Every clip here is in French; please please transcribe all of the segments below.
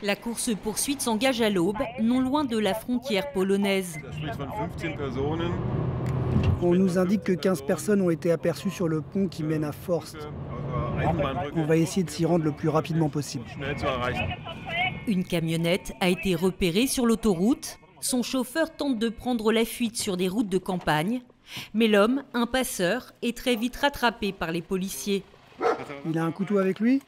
La course-poursuite s'engage à l'aube, non loin de la frontière polonaise. On nous indique que 15 personnes ont été aperçues sur le pont qui mène à Forst. On va essayer de s'y rendre le plus rapidement possible. Une camionnette a été repérée sur l'autoroute. Son chauffeur tente de prendre la fuite sur des routes de campagne. Mais l'homme, un passeur, est très vite rattrapé par les policiers. Il a un couteau avec lui ?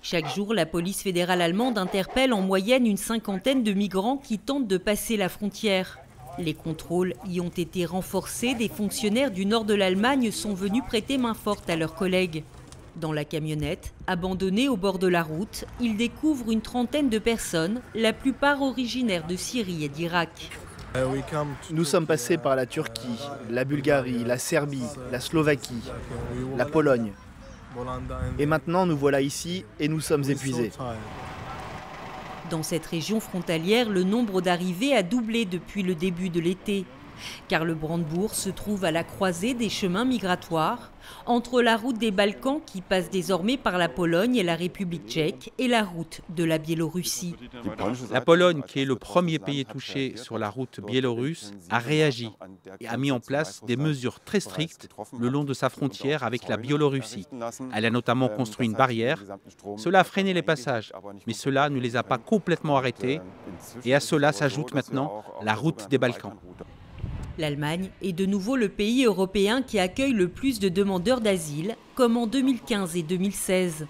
Chaque jour, la police fédérale allemande interpelle en moyenne une cinquantaine de migrants qui tentent de passer la frontière. Les contrôles y ont été renforcés. Des fonctionnaires du nord de l'Allemagne sont venus prêter main forte à leurs collègues. Dans la camionnette, abandonnée au bord de la route, ils découvrent une trentaine de personnes, la plupart originaires de Syrie et d'Irak. Nous sommes passés par la Turquie, la Bulgarie, la Serbie, la Slovaquie, la Pologne. Et maintenant, nous voilà ici et nous sommes épuisés. Dans cette région frontalière, le nombre d'arrivées a doublé depuis le début de l'été. Car le Brandebourg se trouve à la croisée des chemins migratoires, entre la route des Balkans qui passe désormais par la Pologne et la République tchèque et la route de la Biélorussie. La Pologne, qui est le premier pays touché sur la route biélorusse, a réagi et a mis en place des mesures très strictes le long de sa frontière avec la Biélorussie. Elle a notamment construit une barrière. Cela a freiné les passages, mais cela ne les a pas complètement arrêtés. Et à cela s'ajoute maintenant la route des Balkans. L'Allemagne est de nouveau le pays européen qui accueille le plus de demandeurs d'asile, comme en 2015 et 2016.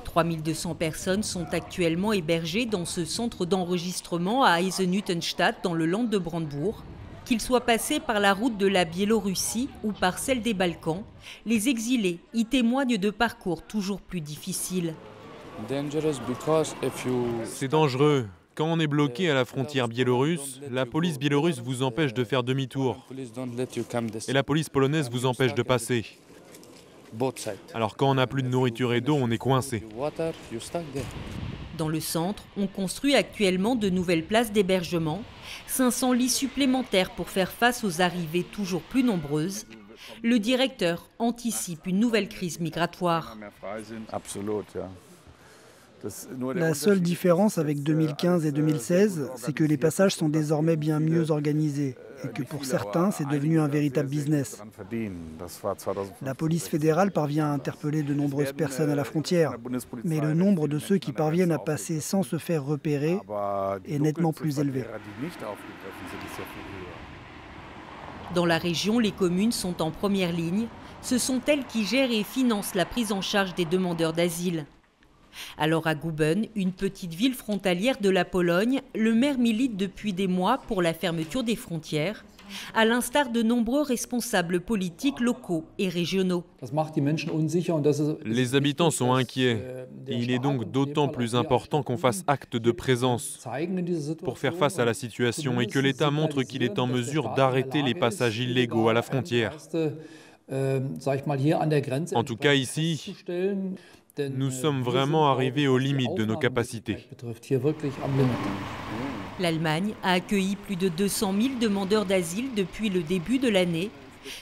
3200 personnes sont actuellement hébergées dans ce centre d'enregistrement à Eisenhüttenstadt dans le land de Brandebourg. Qu'ils soient passés par la route de la Biélorussie ou par celle des Balkans, les exilés y témoignent de parcours toujours plus difficiles. C'est dangereux. Quand on est bloqué à la frontière biélorusse, la police biélorusse vous empêche de faire demi-tour. Et la police polonaise vous empêche de passer. Alors quand on n'a plus de nourriture et d'eau, on est coincé. Dans le centre, on construit actuellement de nouvelles places d'hébergement, 500 lits supplémentaires pour faire face aux arrivées toujours plus nombreuses. Le directeur anticipe une nouvelle crise migratoire. La seule différence avec 2015 et 2016, c'est que les passages sont désormais bien mieux organisés et que pour certains, c'est devenu un véritable business. La police fédérale parvient à interpeller de nombreuses personnes à la frontière, mais le nombre de ceux qui parviennent à passer sans se faire repérer est nettement plus élevé. Dans la région, les communes sont en première ligne. Ce sont elles qui gèrent et financent la prise en charge des demandeurs d'asile. Alors à Guben, une petite ville frontalière de la Pologne, le maire milite depuis des mois pour la fermeture des frontières, à l'instar de nombreux responsables politiques locaux et régionaux. Les habitants sont inquiets. Et il est donc d'autant plus important qu'on fasse acte de présence pour faire face à la situation et que l'État montre qu'il est en mesure d'arrêter les passages illégaux à la frontière. En tout cas ici, nous sommes vraiment arrivés aux limites de nos capacités. L'Allemagne a accueilli plus de 200 000 demandeurs d'asile depuis le début de l'année.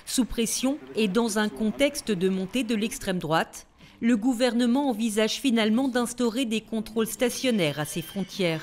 Sous pression et dans un contexte de montée de l'extrême droite, le gouvernement envisage finalement d'instaurer des contrôles stationnaires à ses frontières.